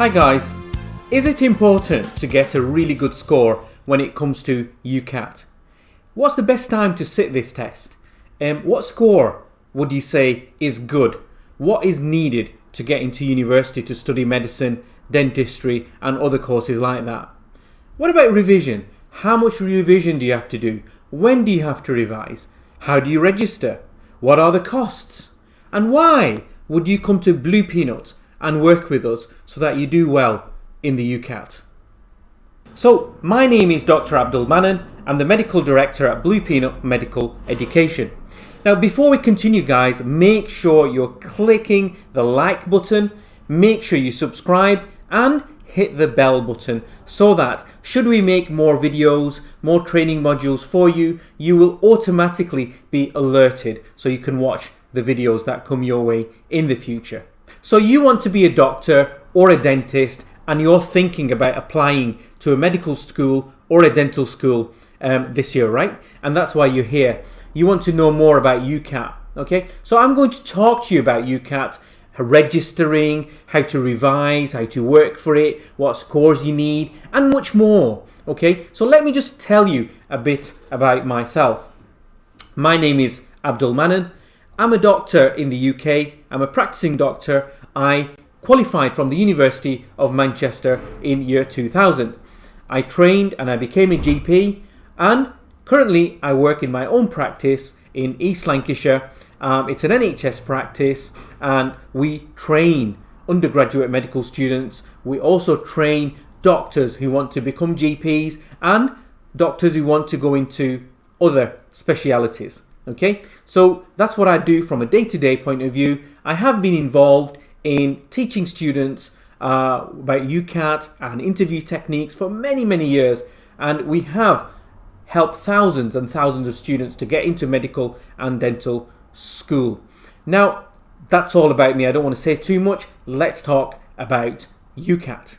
Hi guys, is it important to get a really good score when it comes to UCAT? What's the best time to sit this test? What score would you say is good? What is needed to get into university to study medicine, dentistry and other courses like that? What about revision? How much revision do you have to do? When do you have to revise? How do you register? What are the costs? And why would you come to Blue Peanut and work with us so that you do well in the UCAT? So, my name is Dr. Abdul Mannan. I'm the Medical Director at Blue Peanut Medical Education. Now, before we continue guys, make sure you're clicking the like button, make sure you subscribe and hit the bell button so that should we make more videos, more training modules for you, you will automatically be alerted so you can watch the videos that come your way in the future. So you want to be a doctor or a dentist and you're thinking about applying to a medical school or a dental school this year, right? And that's why you're here. You want to know more about UCAT, okay? So I'm going to talk to you about UCAT, registering, how to revise, how to work for it, what scores you need, and much more, okay? So let me just tell you a bit about myself. My name is Abdul Mannan. I'm a doctor in the UK. I'm a practicing doctor. I qualified from the University of Manchester in year 2000. I trained and I became a GP, and currently I work in my own practice in East Lancashire. It's an NHS practice and we train undergraduate medical students. We also train doctors who want to become GPs and doctors who want to go into other specialities. Okay, so that's what I do from a day-to-day point of view. I have been involved in teaching students about UCAT and interview techniques for many years, and we have helped thousands and thousands of students to get into medical and dental school. Now, that's all about me. I don't want to say too much. Let's talk about UCAT.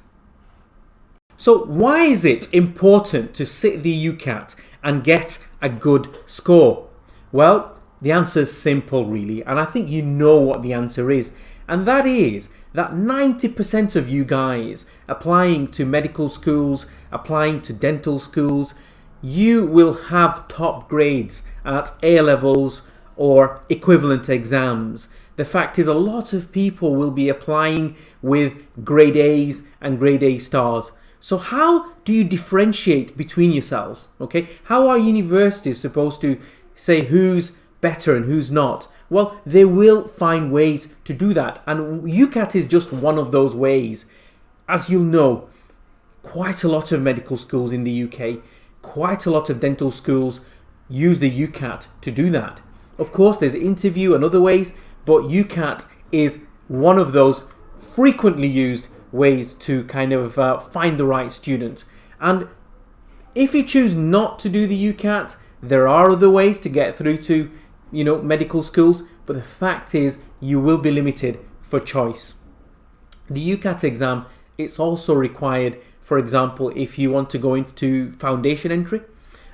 So why is it important to sit the UCAT and get a good score? Well, the answer is simple really, and I think you know what the answer is, and that is that 90% of you guys applying to medical schools, applying to dental schools, you will have top grades at A-levels or equivalent exams. The fact is a lot of people will be applying with grade A's and grade A stars. So how do you differentiate between yourselves? Okay, how are universities supposed to say who's better and who's not? Well, they will find ways to do that, and UCAT is just one of those ways. As you'll know, quite a lot of medical schools in the UK, quite a lot of dental schools use the UCAT to do that. Of course, there's interview and other ways, but UCAT is one of those frequently used ways to kind of find the right student. And if you choose not to do the UCAT, there are other ways to get through to, medical schools, but the fact is you will be limited for choice. The UCAT exam, it's also required, for example, if you want to go into foundation entry,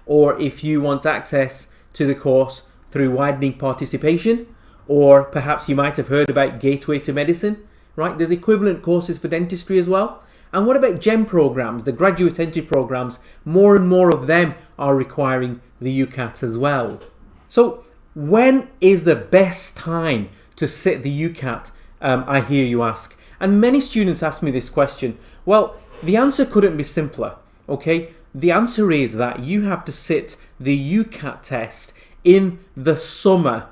or if you want access to the course through widening participation, or perhaps you might have heard about Gateway to Medicine, right? There's equivalent courses for dentistry as well. And what about GEM programs, the graduate entry programs? More and more of them are requiring the UCAT as well. So when is the best time to sit the UCAT, I hear you ask? And many students ask me this question. Well, the answer couldn't be simpler, okay? The answer is that you have to sit the UCAT test in the summer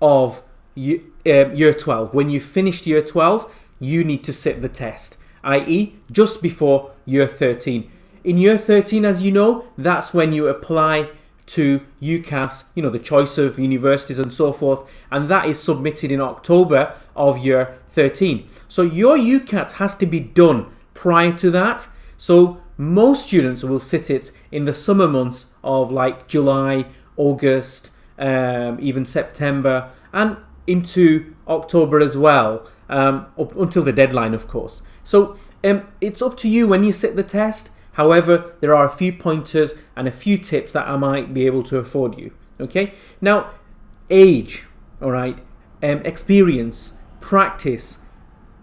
of year 12. When you finished year 12, you need to sit the test, i.e. just before year 13. In year 13, as you know, that's when you apply to UCAS, the choice of universities and so forth, and that is submitted in October of year 13. So your UCAT has to be done prior to that. So most students will sit it in the summer months of like July, August, even September, and into October as well, up until the deadline, of course. So it's up to you when you sit the test. However, there are a few pointers and a few tips that I might be able to afford you. Okay. Now, age, all right, experience, practice,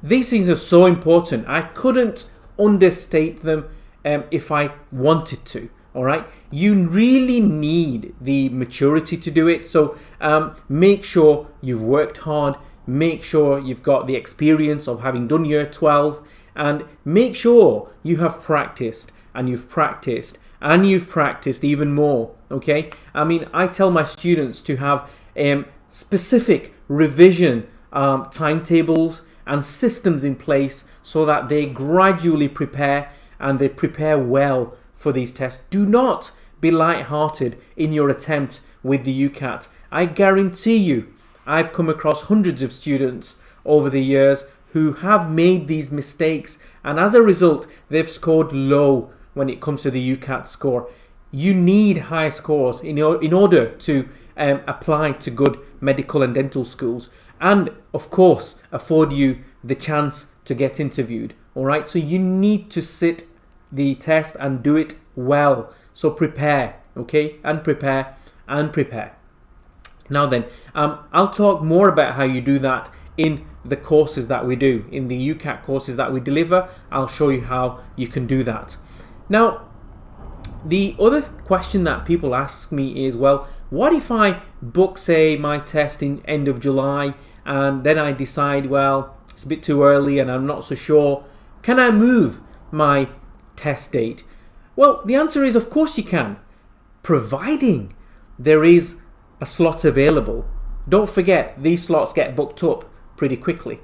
these things are so important. I couldn't understate them if I wanted to. All right, you really need the maturity to do it. So make sure you've worked hard, make sure you've got the experience of having done year 12, and make sure you have practiced and you've practiced and you've practiced even more. Okay, I mean, I tell my students to have specific revision timetables and systems in place so that they gradually prepare and they prepare well for these tests. Do not be light-hearted in your attempt with the UCAT. I guarantee you, I've come across hundreds of students over the years who have made these mistakes, and as a result, they've scored low when it comes to the UCAT score. You need high scores in order to apply to good medical and dental schools, and of course, afford you the chance to get interviewed. All right, so you need to sit the test and do it well. So prepare, okay, and prepare and prepare. Now then, I'll talk more about how you do that in the courses that we do, in the UCAT courses that we deliver. I'll show you how you can do that. Now, the other question that people ask me is, well, what if I book, say, my test in end of July, and then I decide, well, it's a bit too early and I'm not so sure. Can I move my test date? Well, the answer is, of course you can, providing there is a slot available. Don't forget, these slots get booked up pretty quickly.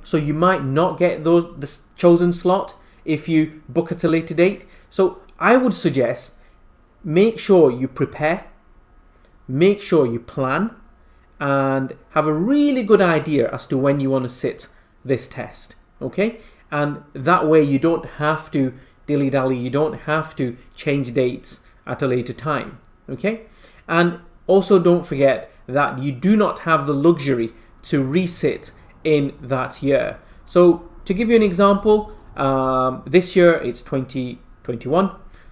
So you might not get the chosen slot if you book at a later date. So I would suggest, make sure you prepare, make sure you plan, and have a really good idea as to when you want to sit this test. Okay? And that way you don't have to dilly-dally, you don't have to change dates at a later time. Okay? And also don't forget that you do not have the luxury to resit in that year. So to give you an example, this year it's 2021.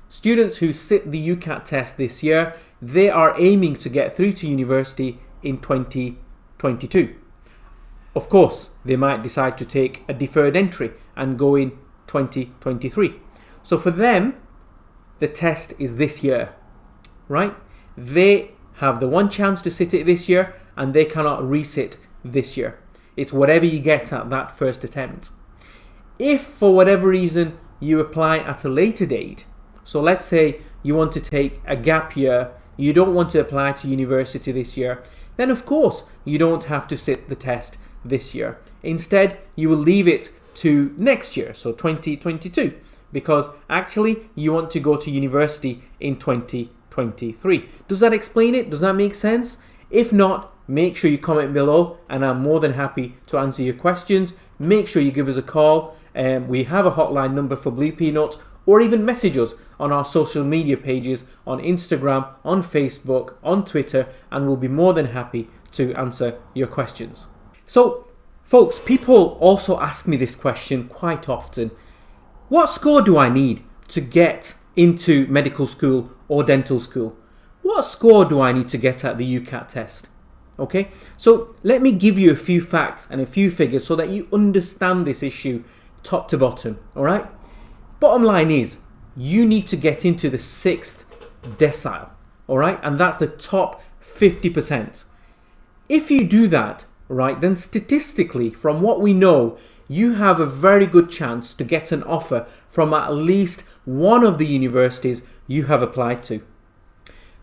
Students who sit the UCAT test this year, they are aiming to get through to university in 2022. Of course, they might decide to take a deferred entry and go in 2023. So for them, the test is this year, right? They have the one chance to sit it this year and they cannot resit this year. It's whatever you get at that first attempt. If for whatever reason you apply at a later date, so let's say you want to take a gap year, you don't want to apply to university this year, then of course you don't have to sit the test this year. Instead, you will leave it to next year, so 2022, because actually you want to go to university in 2023. Does that explain it? Does that make sense? If not, make sure you comment below and I'm more than happy to answer your questions. Make sure you give us a call. We have a hotline number for Blue Peanuts, or even message us on our social media pages on Instagram, on Facebook, on Twitter, and we'll be more than happy to answer your questions. So, folks, people also ask me this question quite often. What score do I need to get into medical school or dental school? What score do I need to get at the UCAT test? Okay, so let me give you a few facts and a few figures so that you understand this issue top to bottom, all right? Bottom line is, you need to get into the 6th decile, all right? And that's the top 50%. If you do that, right, then statistically, from what we know, you have a very good chance to get an offer from at least one of the universities you have applied to.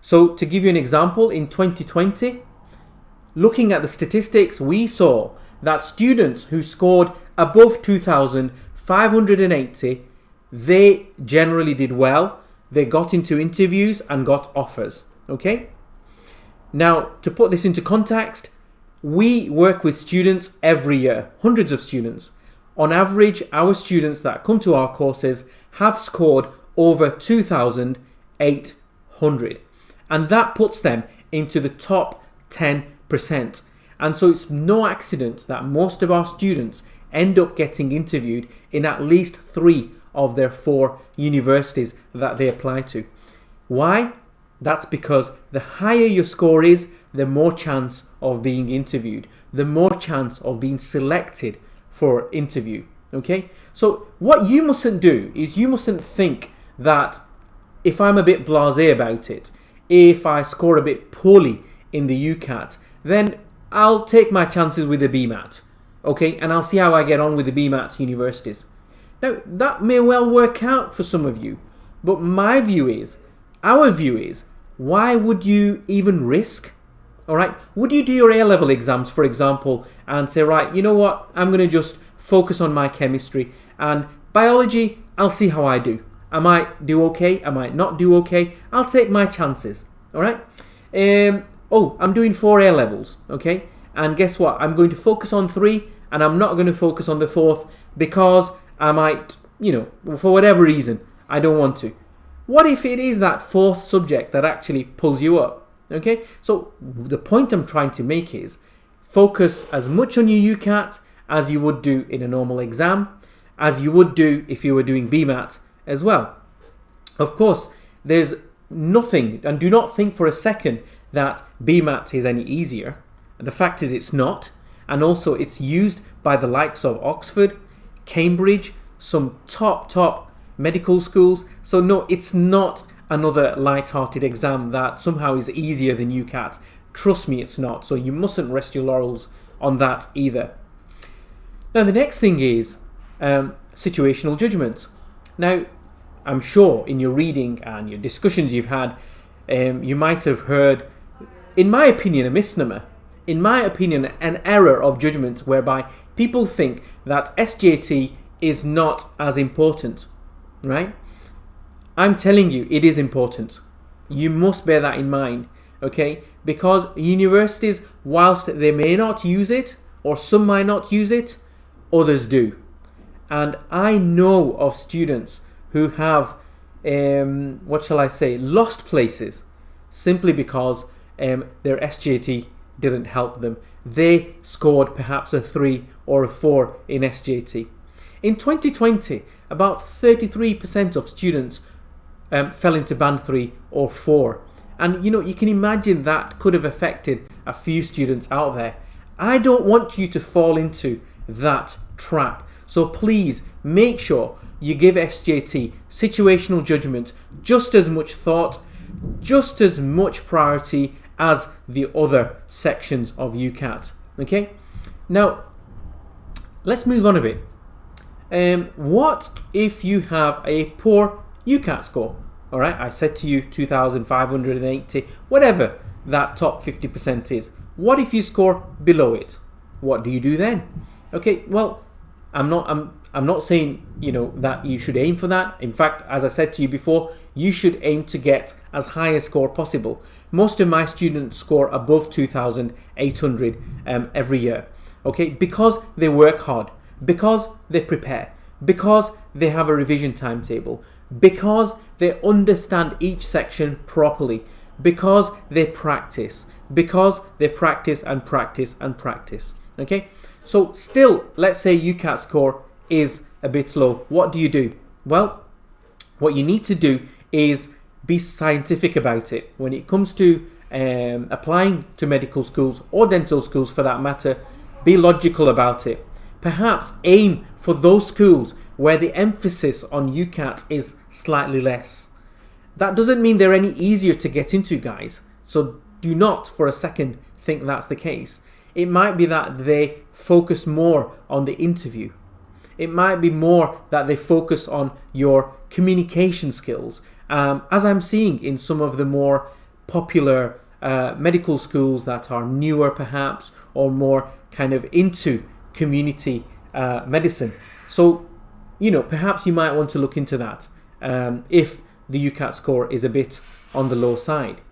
So to give you an example, in 2020, looking at the statistics, we saw that students who scored above 2,580, they generally did well. They got into interviews and got offers. Okay? Now, to put this into context, we work with students every year, hundreds of students. On average, our students that come to our courses have scored over 2,800. And that puts them into the top 10%. And so it's no accident that most of our students end up getting interviewed in at least 3 of their 4 universities that they apply to. Why? That's because the higher your score is, the more chance of being interviewed, the more chance of being selected for interview. Okay, so what you mustn't do is you mustn't think that if I'm a bit blasé about it, if I score a bit poorly in the UCAT, then I'll take my chances with the BMAT. Okay, and I'll see how I get on with the BMAT universities. Now, that may well work out for some of you, but our view is, why would you even risk? All right, would you do your A-level exams, for example, and say, right, you know what, I'm going to just focus on my chemistry, and biology, I'll see how I do. I might do okay, I might not do okay, I'll take my chances. All right, I'm doing 4 A-levels, okay, and guess what, I'm going to focus on 3, and I'm not going to focus on the 4th because I might, for whatever reason, I don't want to. What if it is that 4th subject that actually pulls you up? Okay, so the point I'm trying to make is focus as much on your UCAT as you would do in a normal exam, as you would do if you were doing BMAT as well. Of course, there's nothing, and do not think for a second that BMAT is any easier. The fact is it's not, and also it's used by the likes of Oxford, Cambridge, some top medical schools. So no, it's not another light-hearted exam that somehow is easier than UCAT. Trust me, it's not. So you mustn't rest your laurels on that either. Now the next thing is situational judgment. Now, I'm sure in your reading and your discussions you've had, you might have heard, in my opinion, a misnomer. In my opinion, an error of judgment whereby people think that SJT is not as important, right? I'm telling you, it is important. You must bear that in mind, okay? Because universities, whilst they may not use it, or some might not use it, others do. And I know of students who have, lost places simply because their SJT didn't help them. They scored perhaps a 3 or a 4 in SJT. In 2020, about 33% of students fell into band 3 or 4. And you can imagine that could have affected a few students out there. I don't want you to fall into that trap. So please make sure you give SJT, situational judgment, just as much thought, just as much priority as the other sections of UCAT. Okay? Now, let's move on a bit. What if you have a poor UCAT score? All right, I said to you 2,580, whatever that top 50% is. What if you score below it? What do you do then? Okay, well, I'm not saying that you should aim for that. In fact, as I said to you before, you should aim to get as high a score possible. Most of my students score above 2,800 every year. Okay, because they work hard, because they prepare, because they have a revision timetable, because they understand each section properly, because they practice and practice and practice. Okay, so still, let's say UCAT score is a bit low. What do you do? Well, what you need to do is be scientific about it. When it comes to applying to medical schools or dental schools for that matter, be logical about it. Perhaps aim for those schools where the emphasis on UCAT is slightly less. That doesn't mean they're any easier to get into, guys. So do not for a second think that's the case. It might be that they focus more on the interview. It might be more that they focus on your communication skills, as I'm seeing in some of the more popular medical schools that are newer perhaps, or more kind of into community medicine. So, perhaps you might want to look into that if the UCAT score is a bit on the low side.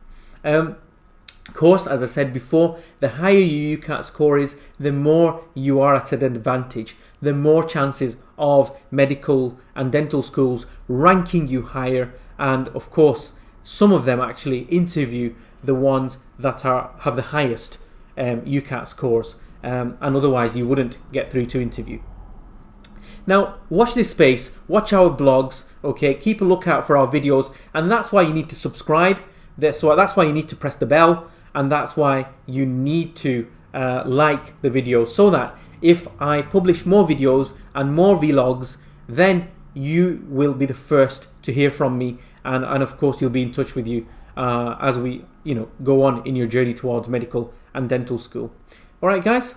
Of course, as I said before, the higher your UCAT score is, the more you are at an advantage, the more chances of medical and dental schools ranking you higher, and of course, some of them actually interview the ones that have the highest UCAT scores, and otherwise you wouldn't get through to interview. Now, watch this space, watch our blogs, okay, keep a lookout for our videos, and that's why you need to subscribe, that's why you need to press the bell, and that's why you need to like the video, so that if I publish more videos and more vlogs, then you will be the first to hear from me, and of course you'll be in touch with you as we go on in your journey towards medical and dental school. All right, guys,